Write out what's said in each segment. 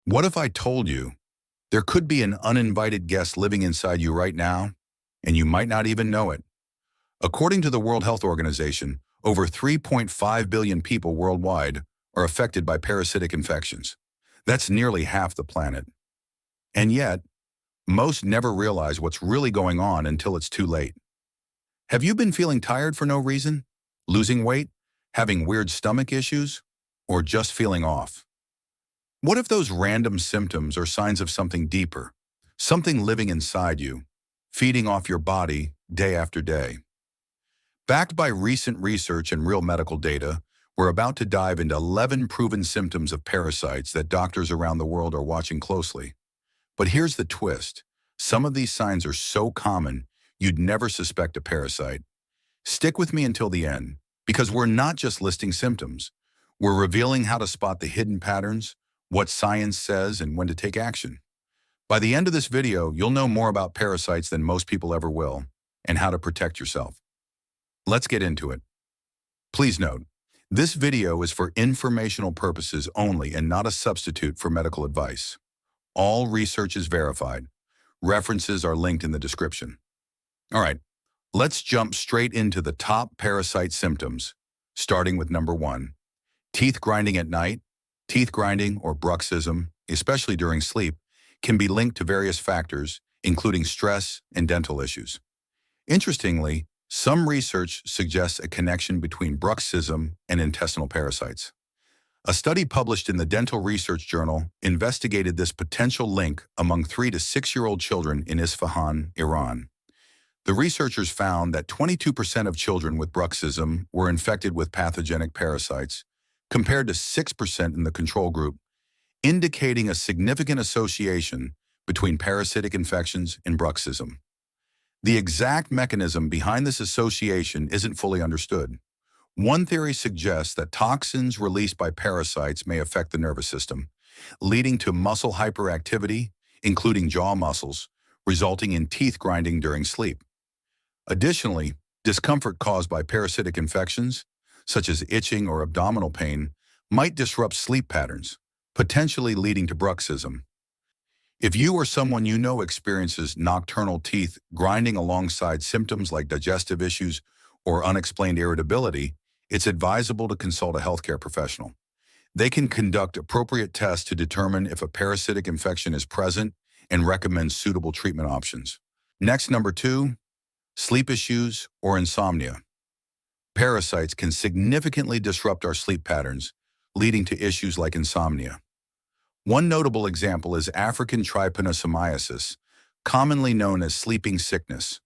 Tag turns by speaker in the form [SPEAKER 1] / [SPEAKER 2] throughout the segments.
[SPEAKER 1] What if I told you there could be an uninvited guest living inside you right now, and you might not even know it? According to the World Health Organization, over 3.5 billion people worldwide are affected by parasitic infections. That's nearly half the planet. And yet, most never realize what's really going on until it's too late. Have you been feeling tired for no reason? Losing weight? Having weird stomach issues? Or just feeling off? What if those random symptoms are signs of something deeper, something living inside you, feeding off your body day after day? Backed by recent research and real medical data, we're about to dive into 11 proven symptoms of parasites that doctors around the world are watching closely. But here's the twist. Some of these signs are so common, you'd never suspect a parasite. Stick with me until the end, because we're not just listing symptoms. We're revealing how to spot the hidden patterns, what science says, and when to take action. By the end of this video, you'll know more about parasites than most people ever will, and how to protect yourself. Let's get into it. Please note, this video is for informational purposes only and not a substitute for medical advice. All research is verified. References are linked in the description. All right, let's jump straight into the top parasite symptoms, starting with number 1. Teeth grinding at night. Teeth grinding, or bruxism, especially during sleep, can be linked to various factors, including stress and dental issues. Interestingly, some research suggests a connection between bruxism and intestinal parasites. A study published in the Dental Research Journal investigated this potential link among 3 to 6-year-old children in Isfahan, Iran. The researchers found that 22% of children with bruxism were infected with pathogenic parasites, compared to 6% in the control group, indicating a significant association between parasitic infections and bruxism. The exact mechanism behind this association isn't fully understood. One theory suggests that toxins released by parasites may affect the nervous system, leading to muscle hyperactivity, including jaw muscles, resulting in teeth grinding during sleep. Additionally, discomfort caused by parasitic infections, such as itching or abdominal pain, might disrupt sleep patterns, potentially leading to bruxism. If you or someone you know experiences nocturnal teeth grinding alongside symptoms like digestive issues or unexplained irritability, it's advisable to consult a healthcare professional. They can conduct appropriate tests to determine if a parasitic infection is present and recommend suitable treatment options. Next, number 2, sleep issues or insomnia. Parasites can significantly disrupt our sleep patterns, leading to issues like insomnia. One notable example is African trypanosomiasis, commonly known as sleeping sickness,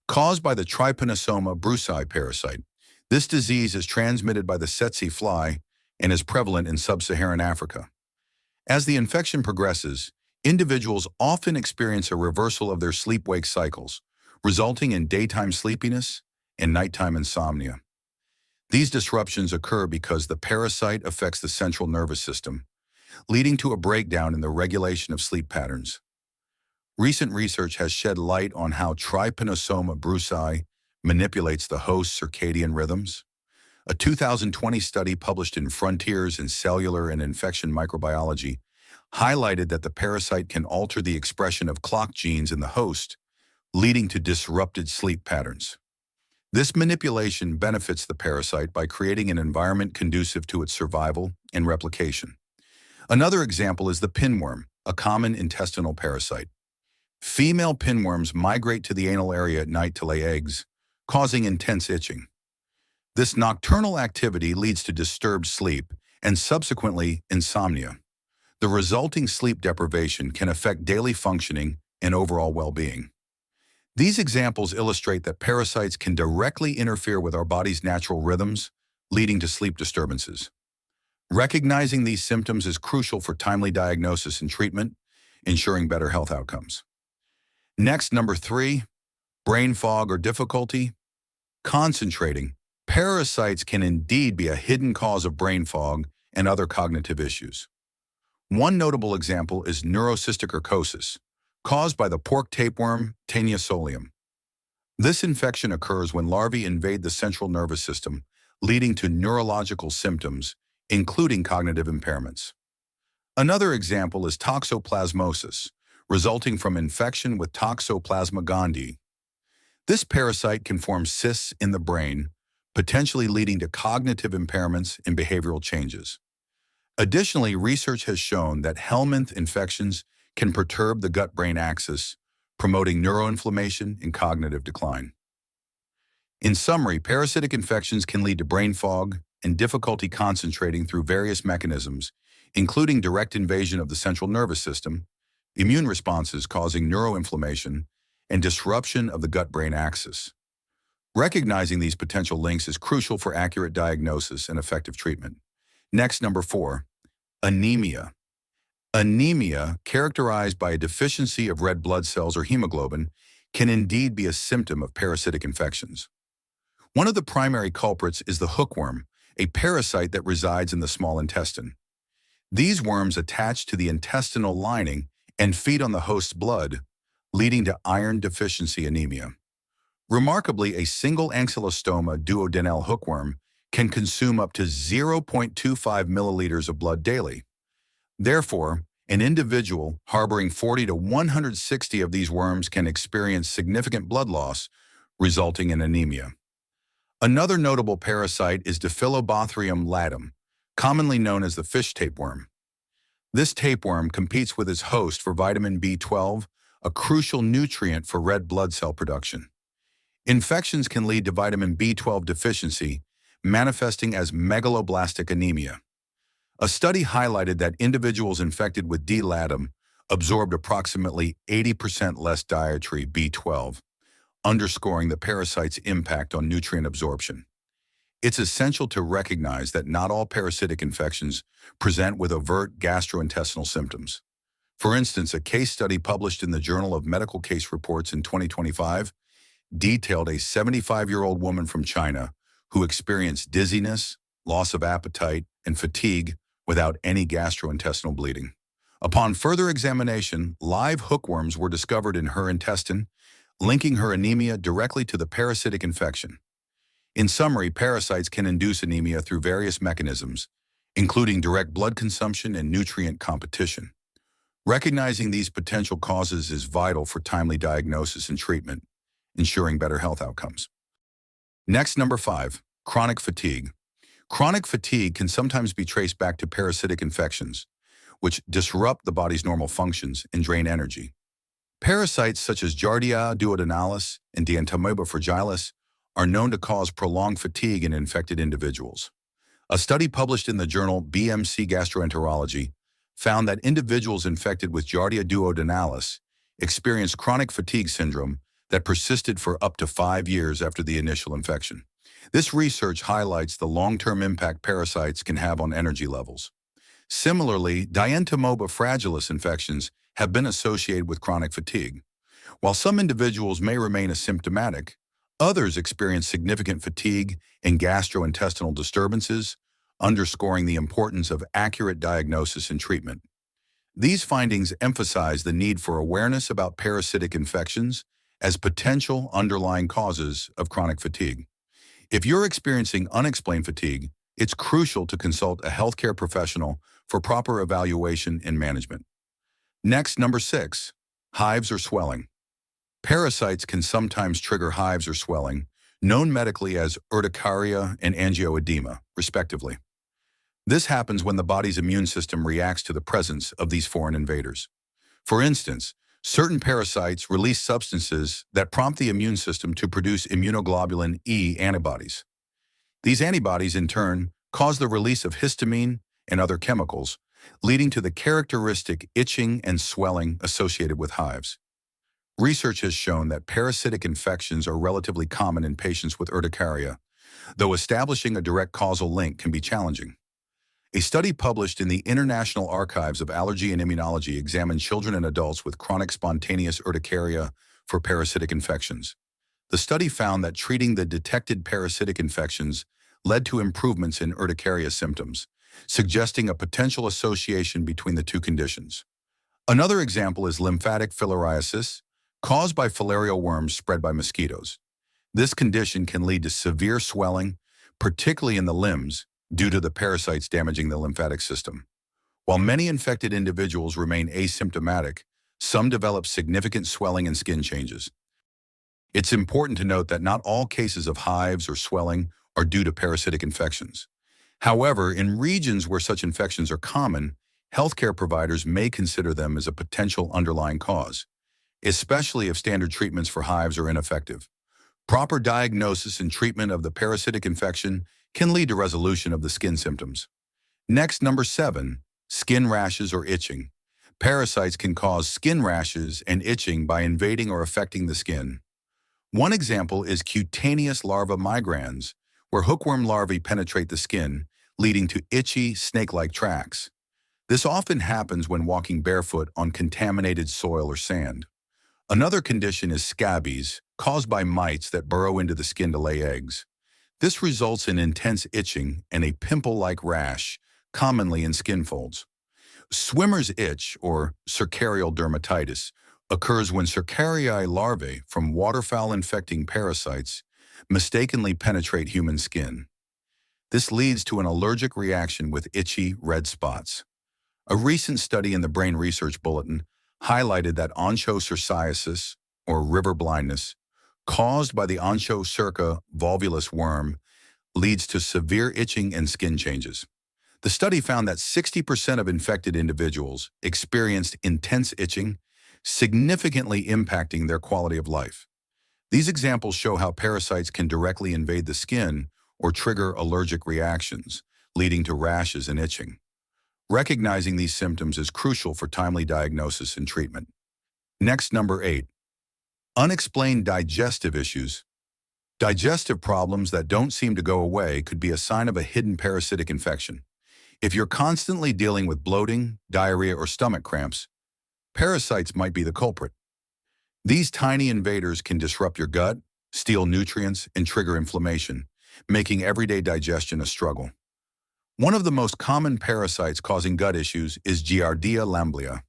[SPEAKER 1] caused by the Trypanosoma brucei parasite. This disease is transmitted by the tsetse fly and is prevalent in sub-Saharan Africa. As the infection progresses, individuals often experience a reversal of their sleep-wake cycles, resulting in daytime sleepiness and nighttime insomnia. These disruptions occur because the parasite affects the central nervous system, leading to a breakdown in the regulation of sleep patterns. Recent research has shed light on how Trypanosoma brucei manipulates the host's circadian rhythms. A 2020 study published in Frontiers in Cellular and Infection Microbiology highlighted that the parasite can alter the expression of clock genes in the host, leading to disrupted sleep patterns. This manipulation benefits the parasite by creating an environment conducive to its survival and replication. Another example is the pinworm, a common intestinal parasite. Female pinworms migrate to the anal area at night to lay eggs, causing intense itching. This nocturnal activity leads to disturbed sleep and subsequently insomnia. The resulting sleep deprivation can affect daily functioning and overall well-being. These examples illustrate that parasites can directly interfere with our body's natural rhythms, leading to sleep disturbances. Recognizing these symptoms is crucial for timely diagnosis and treatment, ensuring better health outcomes. Next, number 3, brain fog or difficulty concentrating. Parasites can indeed be a hidden cause of brain fog and other cognitive issues. One notable example is neurocystic urcosis, caused by the pork tapeworm Taenia solium. This infection occurs when larvae invade the central nervous system, leading to neurological symptoms, including cognitive impairments. Another example is toxoplasmosis, resulting from infection with Toxoplasma gondii. This parasite can form cysts in the brain, potentially leading to cognitive impairments and behavioral changes. Additionally, research has shown that helminth infections can perturb the gut-brain axis, promoting neuroinflammation and cognitive decline. In summary, parasitic infections can lead to brain fog and difficulty concentrating through various mechanisms, including direct invasion of the central nervous system, immune responses causing neuroinflammation, and disruption of the gut-brain axis. Recognizing these potential links is crucial for accurate diagnosis and effective treatment. Next, number 4, anemia. Anemia, characterized by a deficiency of red blood cells or hemoglobin, can indeed be a symptom of parasitic infections. One of the primary culprits is the hookworm, a parasite that resides in the small intestine. These worms attach to the intestinal lining and feed on the host's blood, leading to iron deficiency anemia. Remarkably, a single ankylostoma duodenale hookworm can consume up to 0.25 milliliters of blood daily. Therefore, an individual harboring 40 to 160 of these worms can experience significant blood loss, resulting in anemia. Another notable parasite is Diphyllobothrium latum, commonly known as the fish tapeworm. This tapeworm competes with its host for vitamin B12, a crucial nutrient for red blood cell production. Infections can lead to vitamin B12 deficiency, manifesting as megaloblastic anemia. A study highlighted that individuals infected with D. latum absorbed approximately 80% less dietary B12, underscoring the parasite's impact on nutrient absorption. It's essential to recognize that not all parasitic infections present with overt gastrointestinal symptoms. For instance, a case study published in the Journal of Medical Case Reports in 2025 detailed a 75-year-old woman from China who experienced dizziness, loss of appetite, and fatigue without any gastrointestinal bleeding. Upon further examination, live hookworms were discovered in her intestine, linking her anemia directly to the parasitic infection. In summary, parasites can induce anemia through various mechanisms, including direct blood consumption and nutrient competition. Recognizing these potential causes is vital for timely diagnosis and treatment, ensuring better health outcomes. Next, number 5, chronic fatigue. Chronic fatigue can sometimes be traced back to parasitic infections, which disrupt the body's normal functions and drain energy. Parasites such as Giardia duodenalis and Dientamoeba fragilis are known to cause prolonged fatigue in infected individuals. A study published in the journal BMC Gastroenterology found that individuals infected with Giardia duodenalis experienced chronic fatigue syndrome that persisted for up to 5 years after the initial infection. This research highlights the long-term impact parasites can have on energy levels. Similarly, Dientamoeba fragilis infections have been associated with chronic fatigue. While some individuals may remain asymptomatic, others experience significant fatigue and gastrointestinal disturbances, underscoring the importance of accurate diagnosis and treatment. These findings emphasize the need for awareness about parasitic infections as potential underlying causes of chronic fatigue. If you're experiencing unexplained fatigue, it's crucial to consult a healthcare professional for proper evaluation and management. Next, number 6, hives or swelling. Parasites can sometimes trigger hives or swelling, known medically as urticaria and angioedema, respectively. This happens when the body's immune system reacts to the presence of these foreign invaders. For instance, certain parasites release substances that prompt the immune system to produce immunoglobulin E antibodies. These antibodies, in turn, cause the release of histamine and other chemicals, leading to the characteristic itching and swelling associated with hives. Research has shown that parasitic infections are relatively common in patients with urticaria, though establishing a direct causal link can be challenging. A study published in the International Archives of Allergy and Immunology examined children and adults with chronic spontaneous urticaria for parasitic infections. The study found that treating the detected parasitic infections led to improvements in urticaria symptoms, suggesting a potential association between the two conditions. Another example is lymphatic filariasis, caused by filarial worms spread by mosquitoes. This condition can lead to severe swelling, particularly in the limbs, due to the parasites damaging the lymphatic system. While many infected individuals remain asymptomatic, some develop significant swelling and skin changes. It's important to note that not all cases of hives or swelling are due to parasitic infections. However, in regions where such infections are common, healthcare providers may consider them as a potential underlying cause, especially if standard treatments for hives are ineffective. Proper diagnosis and treatment of the parasitic infection can lead to resolution of the skin symptoms. Next, number 7, skin rashes or itching. Parasites can cause skin rashes and itching by invading or affecting the skin. One example is cutaneous larva migrans, where hookworm larvae penetrate the skin, leading to itchy, snake-like tracks. This often happens when walking barefoot on contaminated soil or sand. Another condition is scabies, caused by mites that burrow into the skin to lay eggs. This results in intense itching and a pimple-like rash, commonly in skin folds. Swimmer's itch, or cercarial dermatitis, occurs when cercarii larvae from waterfowl-infecting parasites mistakenly penetrate human skin. This leads to an allergic reaction with itchy, red spots. A recent study in the Brain Research Bulletin highlighted that onchocerciasis, or river blindness, caused by the Onchocerca volvulus worm, leads to severe itching and skin changes. The study found that 60% of infected individuals experienced intense itching, significantly impacting their quality of life. These examples show how parasites can directly invade the skin or trigger allergic reactions, leading to rashes and itching. Recognizing these symptoms is crucial for timely diagnosis and treatment. Next, number 8, unexplained digestive issues. Digestive problems that don't seem to go away could be a sign of a hidden parasitic infection. If you're constantly dealing with bloating, diarrhea, or stomach cramps, parasites might be the culprit. These tiny invaders can disrupt your gut, steal nutrients, and trigger inflammation, making everyday digestion a struggle. One of the most common parasites causing gut issues is Giardia lamblia.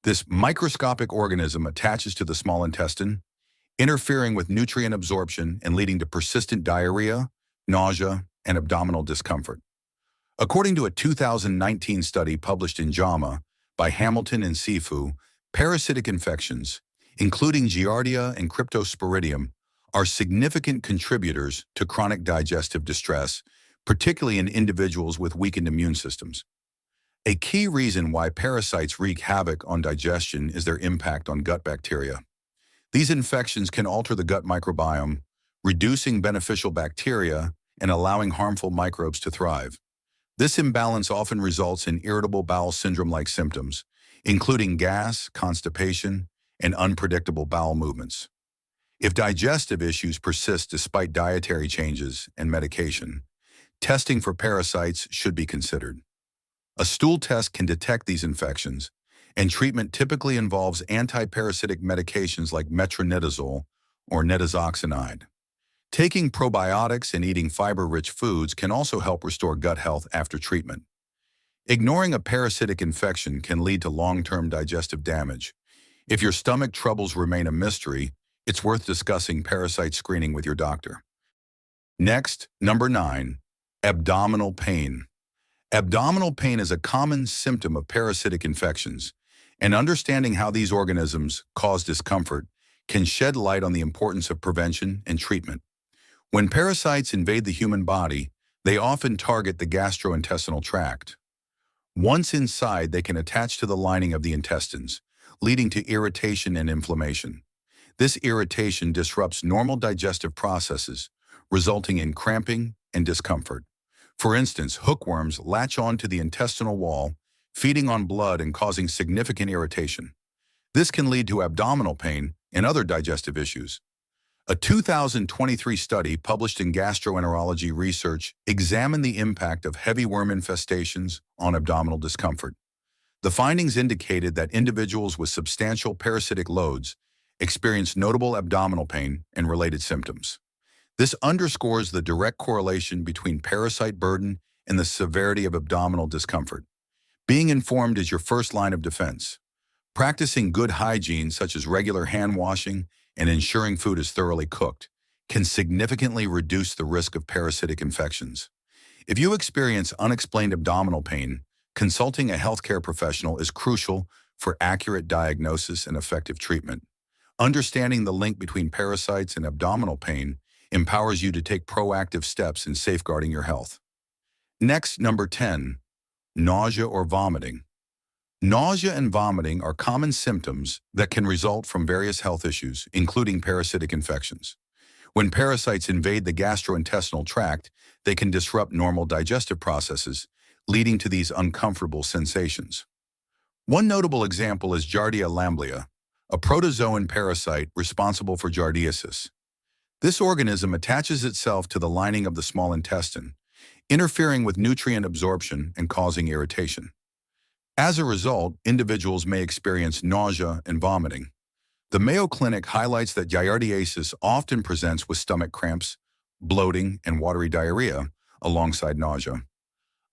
[SPEAKER 1] This microscopic organism attaches to the small intestine, interfering with nutrient absorption and leading to persistent diarrhea, nausea, and abdominal discomfort. According to a 2019 study published in JAMA by Hamilton and Sifu, parasitic infections, including Giardia and Cryptosporidium, are significant contributors to chronic digestive distress, particularly in individuals with weakened immune systems. A key reason why parasites wreak havoc on digestion is their impact on gut bacteria. These infections can alter the gut microbiome, reducing beneficial bacteria and allowing harmful microbes to thrive. This imbalance often results in irritable bowel syndrome-like symptoms, including gas, constipation, and unpredictable bowel movements. If digestive issues persist despite dietary changes and medication, testing for parasites should be considered. A stool test can detect these infections, and treatment typically involves anti-parasitic medications like metronidazole or nitazoxanide. Taking probiotics and eating fiber-rich foods can also help restore gut health after treatment. Ignoring a parasitic infection can lead to long-term digestive damage. If your stomach troubles remain a mystery, it's worth discussing parasite screening with your doctor. Next, number 9, abdominal pain. Abdominal pain is a common symptom of parasitic infections, and understanding how these organisms cause discomfort can shed light on the importance of prevention and treatment. When parasites invade the human body, they often target the gastrointestinal tract. Once inside, they can attach to the lining of the intestines, leading to irritation and inflammation. This irritation disrupts normal digestive processes, resulting in cramping and discomfort. For instance, hookworms latch onto the intestinal wall, feeding on blood and causing significant irritation. This can lead to abdominal pain and other digestive issues. A 2023 study published in Gastroenterology Research examined the impact of heavy worm infestations on abdominal discomfort. The findings indicated that individuals with substantial parasitic loads experienced notable abdominal pain and related symptoms. This underscores the direct correlation between parasite burden and the severity of abdominal discomfort. Being informed is your first line of defense. Practicing good hygiene, such as regular hand washing and ensuring food is thoroughly cooked, can significantly reduce the risk of parasitic infections. If you experience unexplained abdominal pain, Consulting a healthcare professional is crucial for accurate diagnosis and effective treatment. Understanding the link between parasites and abdominal pain empowers you to take proactive steps in safeguarding your health. Next, number 10, nausea or vomiting. Nausea and vomiting are common symptoms that can result from various health issues, including parasitic infections. When parasites invade the gastrointestinal tract, they can disrupt normal digestive processes, leading to these uncomfortable sensations. One notable example is Giardia lamblia, a protozoan parasite responsible for giardiasis. This organism attaches itself to the lining of the small intestine, interfering with nutrient absorption and causing irritation. As a result, individuals may experience nausea and vomiting. The Mayo Clinic highlights that giardiasis often presents with stomach cramps, bloating, and watery diarrhea, alongside nausea.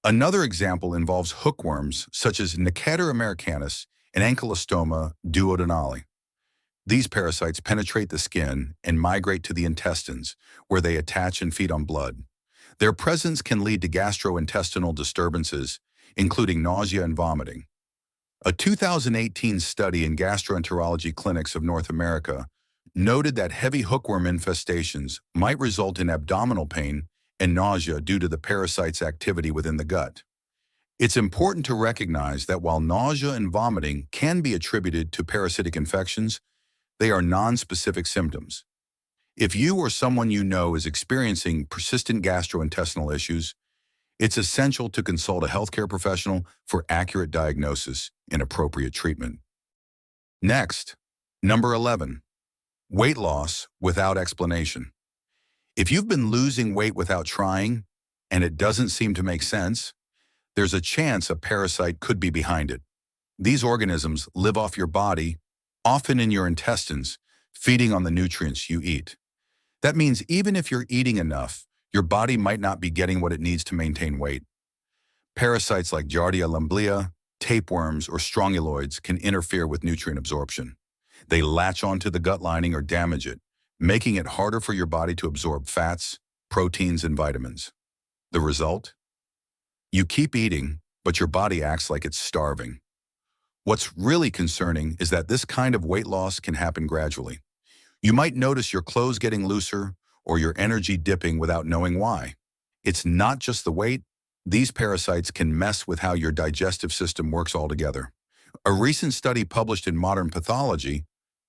[SPEAKER 1] Another example involves hookworms such as Necator americanus and Ankylostoma duodenale. These parasites penetrate the skin and migrate to the intestines, where they attach and feed on blood. Their presence can lead to gastrointestinal disturbances, including nausea and vomiting. A 2018 study in gastroenterology clinics of North America noted that heavy hookworm infestations might result in abdominal pain and nausea due to the parasite's activity within the gut. It's important to recognize that while nausea and vomiting can be attributed to parasitic infections, they are non-specific symptoms. If you or someone you know is experiencing persistent gastrointestinal issues, it's essential to consult a healthcare professional for accurate diagnosis and appropriate treatment. Next, number 11, weight loss without explanation. If you've been losing weight without trying, and it doesn't seem to make sense, there's a chance a parasite could be behind it. These organisms live off your body, often in your intestines, feeding on the nutrients you eat. That means even if you're eating enough, your body might not be getting what it needs to maintain weight. Parasites like Giardia lamblia, tapeworms, or strongyloids can interfere with nutrient absorption. They latch onto the gut lining or damage it, making it harder for your body to absorb fats, proteins, and vitamins. The result? You keep eating, but your body acts like it's starving. What's really concerning is that this kind of weight loss can happen gradually. You might notice your clothes getting looser or your energy dipping without knowing why. It's not just the weight. These parasites can mess with how your digestive system works altogether. A recent study published in Modern Pathology,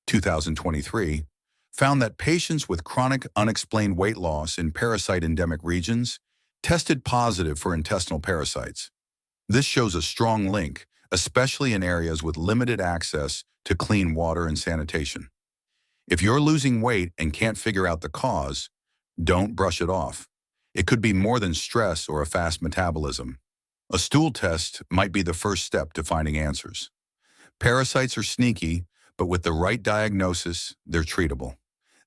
[SPEAKER 1] 2023, found that patients with chronic unexplained weight loss in parasite-endemic regions tested positive for intestinal parasites. This shows a strong link, especially in areas with limited access to clean water and sanitation. If you're losing weight and can't figure out the cause, don't brush it off. It could be more than stress or a fast metabolism. A stool test might be the first step to finding answers. Parasites are sneaky, but with the right diagnosis, they're treatable.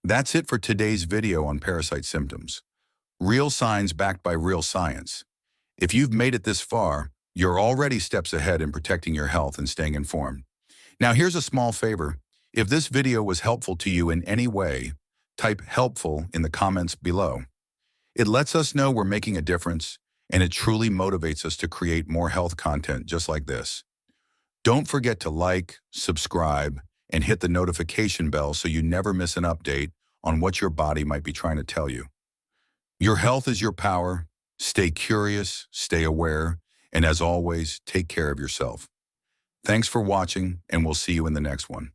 [SPEAKER 1] That's it for today's video on parasite symptoms. Real signs backed by real science. If you've made it this far, you're already steps ahead in protecting your health and staying informed. Now here's a small favor. If this video was helpful to you in any way, type helpful in the comments below. It lets us know we're making a difference, and it truly motivates us to create more health content just like this. Don't forget to like, subscribe, and hit the notification bell so you never miss an update on what your body might be trying to tell you. Your health is your power. Stay curious, stay aware, and as always, take care of yourself. Thanks for watching, and we'll see you in the next one.